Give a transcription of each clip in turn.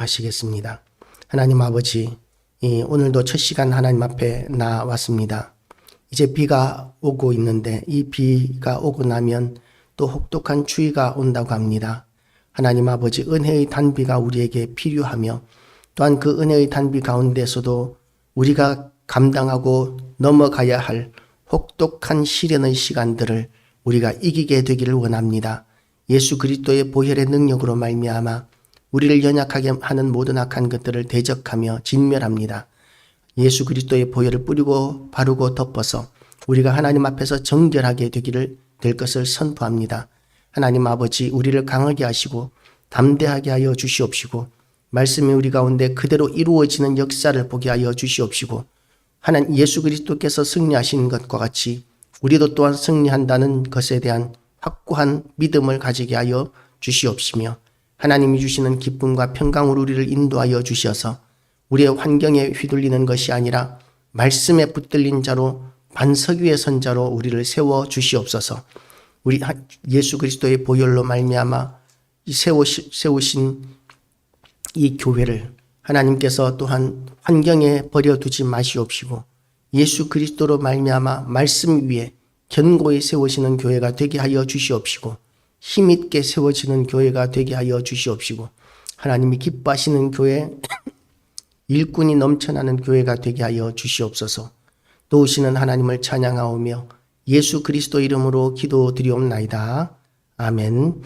하시겠습니다. 하나님 아버지, 오늘도 첫 시간 하나님 앞에 나왔습니다. 이제 비가 오고 있는데 이 비가 오고 나면 또 혹독한 추위가 온다고 합니다. 하나님 아버지, 은혜의 단비가 우리에게 필요하며 또한 그 은혜의 단비 가운데서도 우리가 감당하고 넘어가야 할 혹독한 시련의 시간들을 우리가 이기게 되기를 원합니다. 예수 그리스도의 보혈의 능력으로 말미암아 우리를 연약하게 하는 모든 악한 것들을 대적하며 진멸합니다. 예수 그리스도의 보혈을 뿌리고 바르고 덮어서 우리가 하나님 앞에서 정결하게 될 것을 선포합니다. 하나님 아버지, 우리를 강하게 하시고 담대하게 하여 주시옵시고 말씀이 우리 가운데 그대로 이루어지는 역사를 보게 하여 주시옵시고 하나님 예수 그리스도께서 승리하신 것과 같이 우리도 또한 승리한다는 것에 대한 확고한 믿음을 가지게 하여 주시옵시며 하나님이 주시는 기쁨과 평강으로 우리를 인도하여 주셔서 우리의 환경에 휘둘리는 것이 아니라 말씀에 붙들린 자로 반석 위에 선 자로 우리를 세워 주시옵소서. 우리 예수 그리스도의 보혈로 말미암아 세우신 이 교회를 하나님께서 또한 환경에 버려두지 마시옵시고 예수 그리스도로 말미암아 말씀 위에 견고히 세우시는 교회가 되게 하여 주시옵시고 힘있게 세워지는 교회가 되게 하여 주시옵시고 하나님이 기뻐하시는 교회, 일꾼이 넘쳐나는 교회가 되게 하여 주시옵소서. 도우시는 하나님을 찬양하오며 예수 그리스도 이름으로 기도드리옵나이다. 아멘.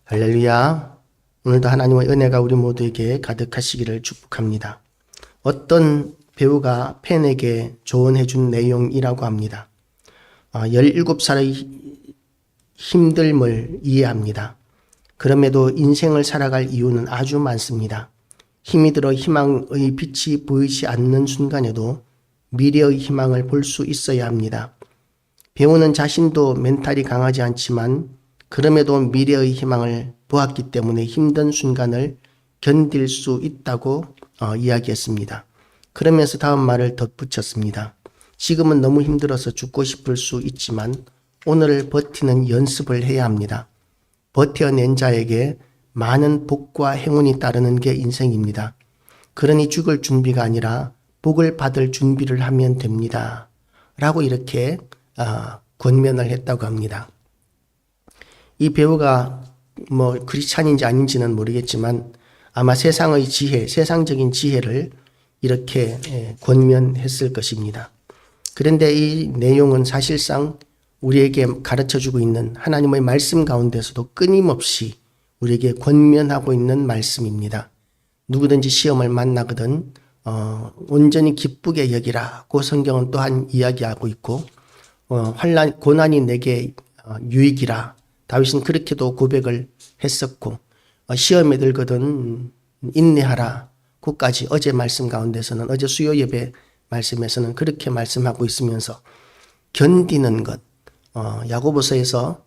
할렐루야. 오늘도 하나님의 은혜가 우리 모두에게 가득하시기를 축복합니다. 어떤 배우가 팬에게 조언해 준 내용이라고 합니다. 17살의 힘듦을 이해합니다. 그럼에도 인생을 살아갈 이유는 아주 많습니다. 힘이 들어 희망의 빛이 보이지 않는 순간에도 미래의 희망을 볼 수 있어야 합니다. 배우는 자신도 멘탈이 강하지 않지만 그럼에도 미래의 희망을 보았기 때문에 힘든 순간을 견딜 수 있다고 이야기했습니다. 그러면서 다음 말을 덧붙였습니다. 지금은 너무 힘들어서 죽고 싶을 수 있지만 오늘을 버티는 연습을 해야 합니다. 버텨낸 자에게 많은 복과 행운이 따르는 게 인생입니다. 그러니 죽을 준비가 아니라 복을 받을 준비를 하면 됩니다. 라고 이렇게 권면을 했다고 합니다. 이 배우가 크리스찬인지 아닌지는 모르겠지만 아마 세상의 지혜, 세상적인 지혜를 이렇게 권면했을 것입니다. 그런데 이 내용은 사실상 우리에게 가르쳐주고 있는 하나님의 말씀 가운데서도 끊임없이 우리에게 권면하고 있는 말씀입니다. 누구든지 시험을 만나거든 온전히 기쁘게 여기라고 성경은 또한 이야기하고 있고 고난이 내게 유익이라 다윗은 그렇게도 고백을 했었고 시험에 들거든 인내하라 고까지 어제 말씀 가운데서는 어제 수요 예배 말씀에서는 그렇게 말씀하고 있으면서 견디는 것 야고보서에서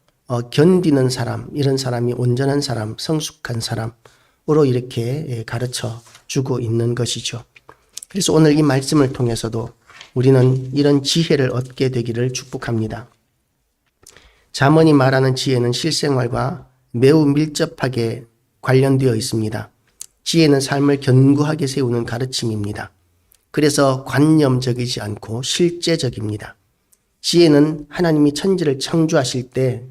견디는 사람, 이런 사람이 온전한 사람, 성숙한 사람으로 이렇게 가르쳐 주고 있는 것이죠. 그래서 오늘 이 말씀을 통해서도 우리는 이런 지혜를 얻게 되기를 축복합니다. 잠언이 말하는 지혜는 실생활과 매우 밀접하게 관련되어 있습니다. 지혜는 삶을 견고하게 세우는 가르침입니다. 그래서 관념적이지 않고 실제적입니다. 지혜는 하나님이 천지를 창조하실 때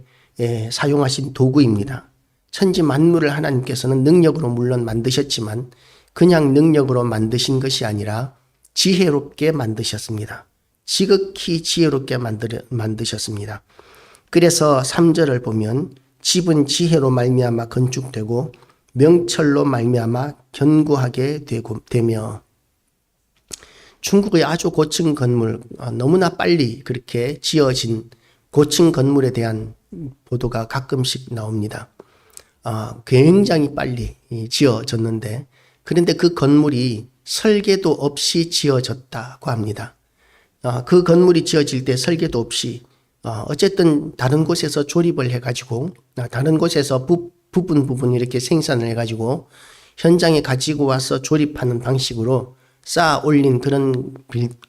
사용하신 도구입니다. 천지 만물을 하나님께서는 능력으로 물론 만드셨지만 그냥 능력으로 만드신 것이 아니라 지혜롭게 만드셨습니다. 지극히 지혜롭게 만드셨습니다. 그래서 3절을 보면 집은 지혜로 말미암아 건축되고 명철로 말미암아 견고하게 되며 중국의 아주 고층 건물, 너무나 빨리 그렇게 지어진 고층 건물에 대한 보도가 가끔씩 나옵니다. 굉장히 빨리 지어졌는데 그런데 그 건물이 설계도 없이 지어졌다고 합니다. 그 건물이 지어질 때 설계도 없이 어쨌든 다른 곳에서 조립을 해가지고 다른 곳에서 부분 이렇게 생산을 해가지고 현장에 가지고 와서 조립하는 방식으로 쌓아 올린 그런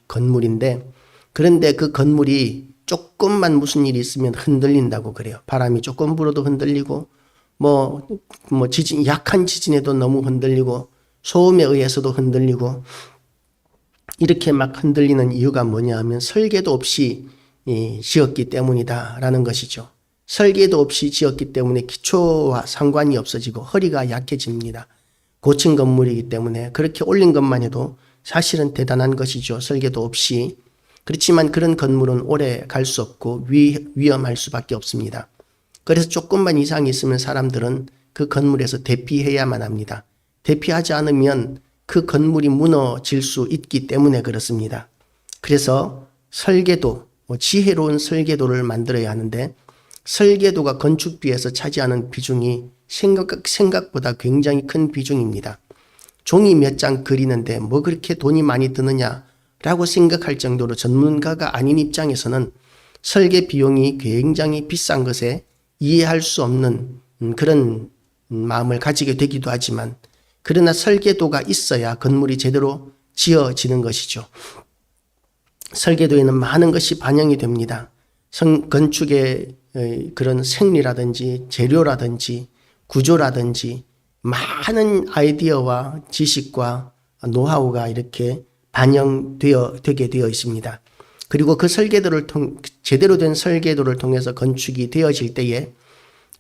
건물인데 그런데 그 건물이 조금만 무슨 일이 있으면 흔들린다고 그래요. 바람이 조금 불어도 흔들리고 약한 지진에도 너무 흔들리고 소음에 의해서도 흔들리고 이렇게 막 흔들리는 이유가 뭐냐 하면 설계도 없이 지었기 때문이다라는 것이죠. 설계도 없이 지었기 때문에 기초와 상관이 없어지고 허리가 약해집니다. 고층 건물이기 때문에 그렇게 올린 것만 해도 사실은 대단한 것이죠. 설계도 없이. 그렇지만 그런 건물은 오래 갈 수 없고 위험할 수밖에 없습니다. 그래서 조금만 이상이 있으면 사람들은 그 건물에서 대피해야만 합니다. 대피하지 않으면 그 건물이 무너질 수 있기 때문에 그렇습니다. 그래서 설계도, 지혜로운 설계도를 만들어야 하는데 설계도가 건축비에서 차지하는 비중이 생각보다 굉장히 큰 비중입니다. 종이 몇 장 그리는데 뭐 그렇게 돈이 많이 드느냐라고 생각할 정도로 전문가가 아닌 입장에서는 설계 비용이 굉장히 비싼 것에 이해할 수 없는 그런 마음을 가지게 되기도 하지만 그러나 설계도가 있어야 건물이 제대로 지어지는 것이죠. 설계도에는 많은 것이 반영이 됩니다. 건축의 그런 생리라든지 재료라든지 구조라든지 많은 아이디어와 지식과 노하우가 이렇게 되게 되어 있습니다. 그리고 그 설계도를 제대로 된 설계도를 통해서 건축이 되어질 때에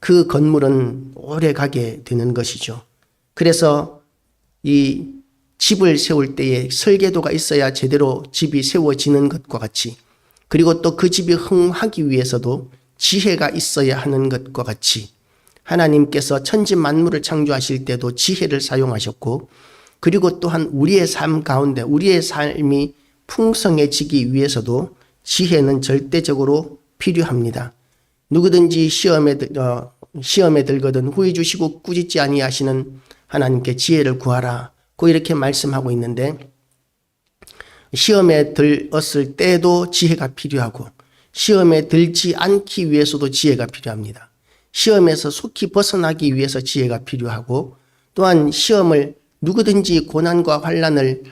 그 건물은 오래 가게 되는 것이죠. 그래서 이 집을 세울 때에 설계도가 있어야 제대로 집이 세워지는 것과 같이 그리고 또 그 집이 흥하기 위해서도 지혜가 있어야 하는 것과 같이 하나님께서 천지 만물을 창조하실 때도 지혜를 사용하셨고 그리고 또한 우리의 삶 가운데 우리의 삶이 풍성해지기 위해서도 지혜는 절대적으로 필요합니다. 누구든지 시험에 들거든 후회 주시고 꾸짖지 아니하시는 하나님께 지혜를 구하라고 이렇게 말씀하고 있는데 시험에 들었을 때도 지혜가 필요하고 시험에 들지 않기 위해서도 지혜가 필요합니다. 시험에서 속히 벗어나기 위해서 지혜가 필요하고 또한 시험을 누구든지 고난과 환난을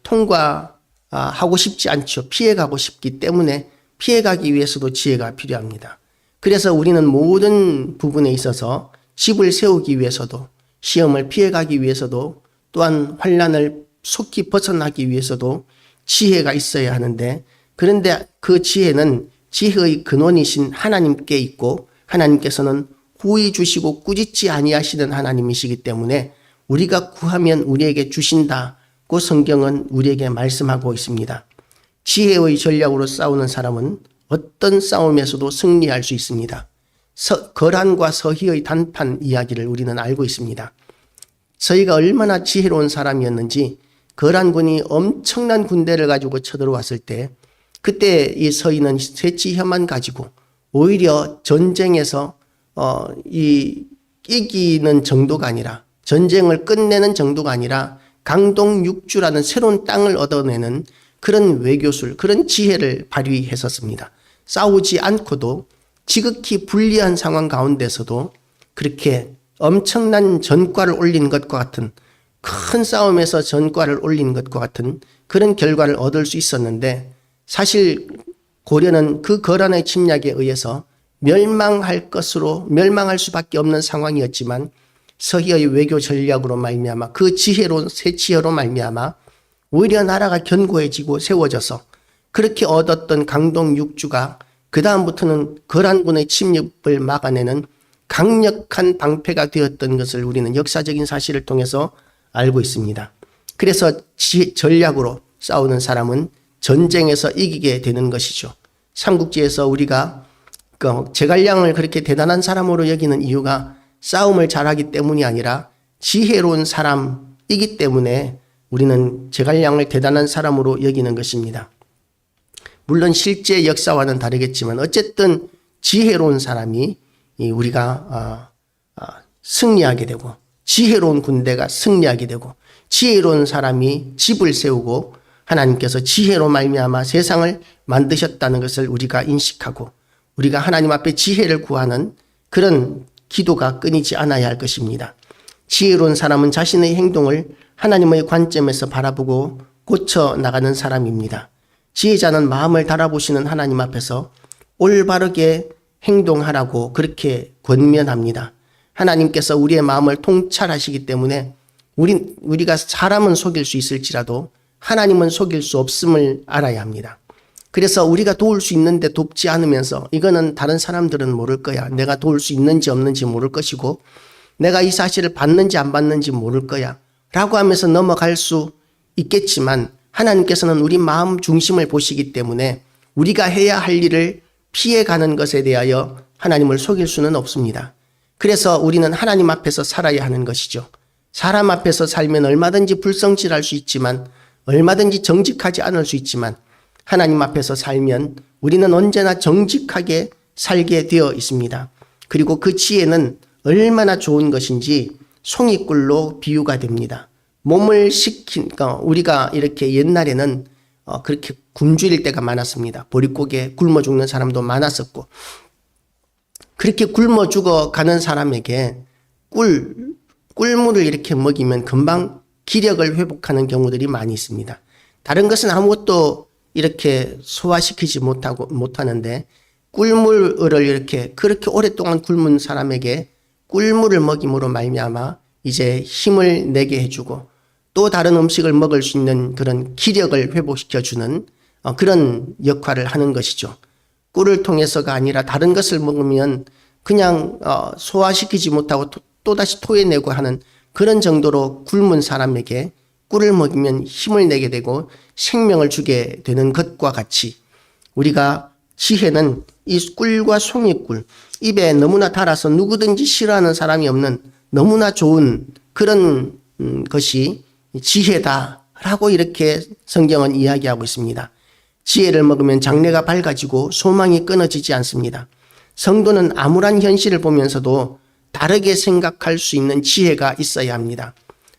통과하고 싶지 않죠. 피해가고 싶기 때문에 피해가기 위해서도 지혜가 필요합니다. 그래서 우리는 모든 부분에 있어서 집을 세우기 위해서도 시험을 피해가기 위해서도 또한 환난을 속히 벗어나기 위해서도 지혜가 있어야 하는데 그런데 그 지혜는 지혜의 근원이신 하나님께 있고 하나님께서는 후히 주시고 꾸짖지 아니하시는 하나님이시기 때문에 우리가 구하면 우리에게 주신다고 성경은 우리에게 말씀하고 있습니다. 지혜의 전략으로 싸우는 사람은 어떤 싸움에서도 승리할 수 있습니다. 거란과 서희의 단판 이야기를 우리는 알고 있습니다. 서희가 얼마나 지혜로운 사람이었는지 거란군이 엄청난 군대를 가지고 쳐들어왔을 때 그때 이 서희는 새치혀만 가지고 오히려 전쟁에서 이기는 정도가 아니라 전쟁을 끝내는 정도가 아니라 강동육주라는 새로운 땅을 얻어내는 그런 외교술, 그런 지혜를 발휘했었습니다. 싸우지 않고도 지극히 불리한 상황 가운데서도 그렇게 엄청난 전과를 올린 것과 같은 큰 싸움에서 전과를 올린 것과 같은 그런 결과를 얻을 수 있었는데 사실 고려는 그 거란의 침략에 의해서 멸망할 수밖에 없는 상황이었지만 서희의 외교 전략으로 말미암아 그 지혜로운 새치혀로 말미암아 오히려 나라가 견고해지고 세워져서 그렇게 얻었던 강동 육주가 그 다음부터는 거란군의 침입을 막아내는 강력한 방패가 되었던 것을 우리는 역사적인 사실을 통해서 알고 있습니다. 그래서 전략으로 싸우는 사람은 전쟁에서 이기게 되는 것이죠. 삼국지에서 우리가 제갈량을 그렇게 대단한 사람으로 여기는 이유가 싸움을 잘하기 때문이 아니라 지혜로운 사람이기 때문에 우리는 제갈량을 대단한 사람으로 여기는 것입니다. 물론 실제 역사와는 다르겠지만 어쨌든 지혜로운 사람이 우리가 승리하게 되고 지혜로운 군대가 승리하게 되고 지혜로운 사람이 집을 세우고 하나님께서 지혜로 말미암아 세상을 만드셨다는 것을 우리가 인식하고 우리가 하나님 앞에 지혜를 구하는 그런 기도가 끊이지 않아야 할 것입니다. 지혜로운 사람은 자신의 행동을 하나님의 관점에서 바라보고 고쳐나가는 사람입니다. 지혜자는 마음을 달아보시는 하나님 앞에서 올바르게 행동하라고 그렇게 권면합니다. 하나님께서 우리의 마음을 통찰하시기 때문에 우리가 사람은 속일 수 있을지라도 하나님은 속일 수 없음을 알아야 합니다. 그래서 우리가 도울 수 있는데 돕지 않으면서 이거는 다른 사람들은 모를 거야. 내가 도울 수 있는지 없는지 모를 것이고 내가 이 사실을 받는지 안 받는지 모를 거야. 라고 하면서 넘어갈 수 있겠지만 하나님께서는 우리 마음 중심을 보시기 때문에 우리가 해야 할 일을 피해가는 것에 대하여 하나님을 속일 수는 없습니다. 그래서 우리는 하나님 앞에서 살아야 하는 것이죠. 사람 앞에서 살면 얼마든지 불성실할 수 있지만 얼마든지 정직하지 않을 수 있지만 하나님 앞에서 살면 우리는 언제나 정직하게 살게 되어 있습니다. 그리고 그 지혜는 얼마나 좋은 것인지 송이꿀로 비유가 됩니다. 몸을 우리가 이렇게 옛날에는 그렇게 굶주릴 때가 많았습니다. 보릿고개 굶어 죽는 사람도 많았었고 그렇게 굶어 죽어가는 사람에게 꿀물을 이렇게 먹이면 금방 기력을 회복하는 경우들이 많이 있습니다. 다른 것은 아무것도 이렇게 소화시키지 못하는데 꿀물을 이렇게 그렇게 오랫동안 굶은 사람에게 꿀물을 먹임으로 말미암아 이제 힘을 내게 해주고 또 다른 음식을 먹을 수 있는 그런 기력을 회복시켜주는 그런 역할을 하는 것이죠. 꿀을 통해서가 아니라 다른 것을 먹으면 그냥 소화시키지 못하고 또다시 토해내고 하는 그런 정도로 굶은 사람에게 꿀을 먹이면 힘을 내게 되고 생명을 주게 되는 것과 같이 우리가 지혜는 이 꿀과 송이꿀, 입에 너무나 달아서 누구든지 싫어하는 사람이 없는 너무나 좋은 그런 것이 지혜다라고 이렇게 성경은 이야기하고 있습니다. 지혜를 먹으면 장래가 밝아지고 소망이 끊어지지 않습니다. 성도는 암울한 현실을 보면서도 다르게 생각할 수 있는 지혜가 있어야 합니다.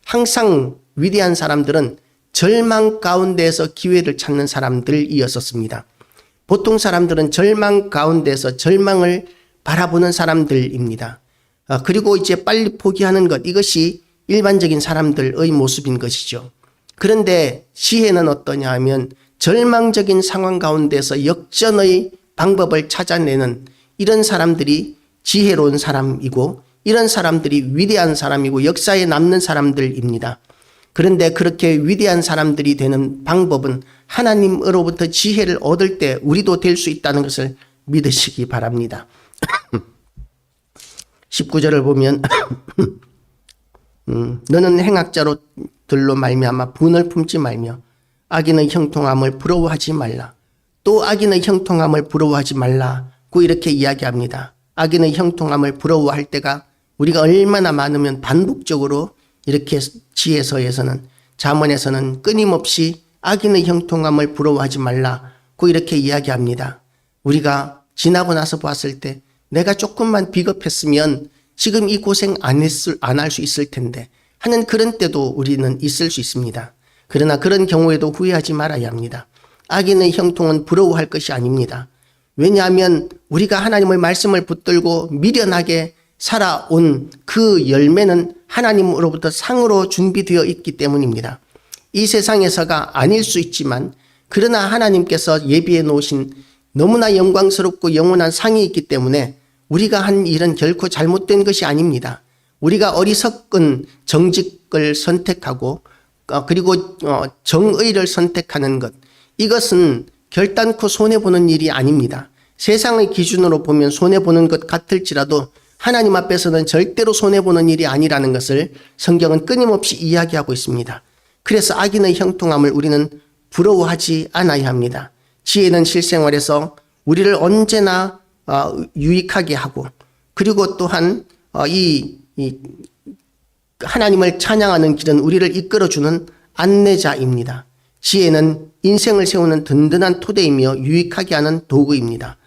항상 위대한 사람들은 절망 가운데에서 기회를 찾는 사람들이었었습니다. 보통 사람들은 절망 가운데서 절망을 바라보는 사람들입니다. 그리고 이제 빨리 포기하는 것, 이것이 일반적인 사람들의 모습인 것이죠. 그런데 지혜는 어떠냐 하면 절망적인 상황 가운데서 역전의 방법을 찾아내는 이런 사람들이 지혜로운 사람이고 이런 사람들이 위대한 사람이고 역사에 남는 사람들입니다. 그런데 그렇게 위대한 사람들이 되는 방법은 하나님으로부터 지혜를 얻을 때 우리도 될 수 있다는 것을 믿으시기 바랍니다. 19절을 보면 너는 행악자로들로 말미암아 분을 품지 말며 악인의 형통함을 부러워하지 말라. 또 악인의 형통함을 부러워하지 말라고 이렇게 이야기합니다. 악인의 형통함을 부러워할 때가 우리가 얼마나 많으면 반복적으로 이렇게 지혜서에서는 잠언에서는 끊임없이 악인의 형통함을 부러워하지 말라고 이렇게 이야기합니다. 우리가 지나고 나서 봤을 때 내가 조금만 비겁했으면 지금 이 고생 안 할 수 있을 텐데 하는 그런 때도 우리는 있을 수 있습니다. 그러나 그런 경우에도 후회하지 말아야 합니다. 악인의 형통은 부러워할 것이 아닙니다. 왜냐하면 우리가 하나님의 말씀을 붙들고 미련하게 살아온 그 열매는 하나님으로부터 상으로 준비되어 있기 때문입니다. 이 세상에서가 아닐 수 있지만 그러나 하나님께서 예비해 놓으신 너무나 영광스럽고 영원한 상이 있기 때문에 우리가 한 일은 결코 잘못된 것이 아닙니다. 우리가 어리석은 정직을 선택하고 그리고 정의를 선택하는 것, 이것은 결단코 손해보는 일이 아닙니다. 세상의 기준으로 보면 손해보는 것 같을지라도 하나님 앞에서는 절대로 손해보는 일이 아니라는 것을 성경은 끊임없이 이야기하고 있습니다. 그래서 악인의 형통함을 우리는 부러워하지 않아야 합니다. 지혜는 실생활에서 우리를 언제나 유익하게 하고 그리고 또한 이 하나님을 찬양하는 길은 우리를 이끌어주는 안내자입니다. 지혜는 인생을 세우는 든든한 토대이며 유익하게 하는 도구입니다.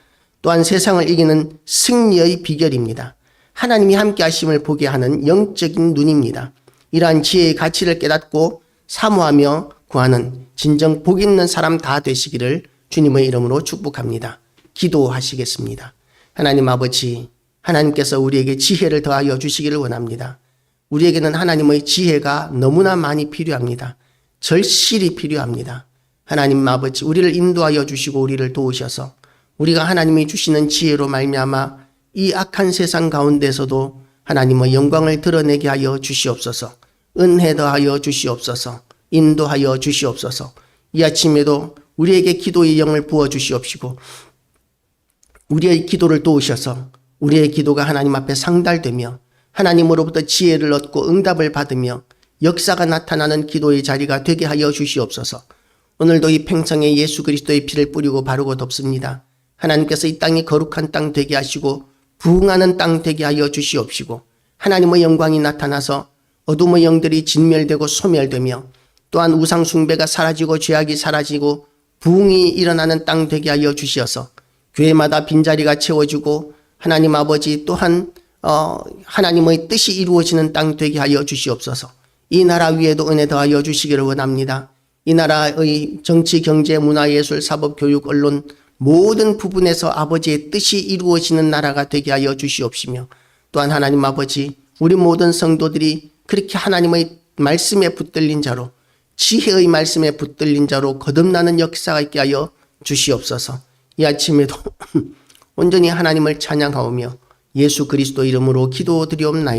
또한 세상을 이기는 승리의 비결입니다. 하나님이 함께 하심을 보게 하는 영적인 눈입니다. 이러한 지혜의 가치를 깨닫고 사모하며 구하는 진정 복 있는 사람 다 되시기를 주님의 이름으로 축복합니다. 기도하시겠습니다. 하나님 아버지, 하나님께서 우리에게 지혜를 더하여 주시기를 원합니다. 우리에게는 하나님의 지혜가 너무나 많이 필요합니다. 절실히 필요합니다. 하나님 아버지, 우리를 인도하여 주시고 우리를 도우셔서 우리가 하나님이 주시는 지혜로 말미암아 이 악한 세상 가운데서도 하나님의 영광을 드러내게 하여 주시옵소서. 은혜 더하여 주시옵소서. 인도하여 주시옵소서. 이 아침에도 우리에게 기도의 영을 부어 주시옵시고 우리의 기도를 도우셔서 우리의 기도가 하나님 앞에 상달되며 하나님으로부터 지혜를 얻고 응답을 받으며 역사가 나타나는 기도의 자리가 되게 하여 주시옵소서. 오늘도 이 팽성에 예수 그리스도의 피를 뿌리고 바르고 덮습니다. 하나님께서 이 땅이 거룩한 땅 되게 하시고 부흥하는 땅 되게 하여 주시옵시고 하나님의 영광이 나타나서 어둠의 영들이 진멸되고 소멸되며 또한 우상 숭배가 사라지고 죄악이 사라지고 부흥이 일어나는 땅 되게 하여 주시어서 교회마다 빈자리가 채워지고 하나님 아버지 또한 하나님의 뜻이 이루어지는 땅 되게 하여 주시옵소서. 이 나라 위에도 은혜 더하여 주시기를 원합니다. 이 나라의 정치, 경제, 문화, 예술, 사법, 교육, 언론 모든 부분에서 아버지의 뜻이 이루어지는 나라가 되게 하여 주시옵시며 또한 하나님 아버지 우리 모든 성도들이 그렇게 하나님의 말씀에 붙들린 자로 지혜의 말씀에 붙들린 자로 거듭나는 역사가 있게 하여 주시옵소서. 이 아침에도 온전히 하나님을 찬양하오며 예수 그리스도 이름으로 기도드리옵나이다.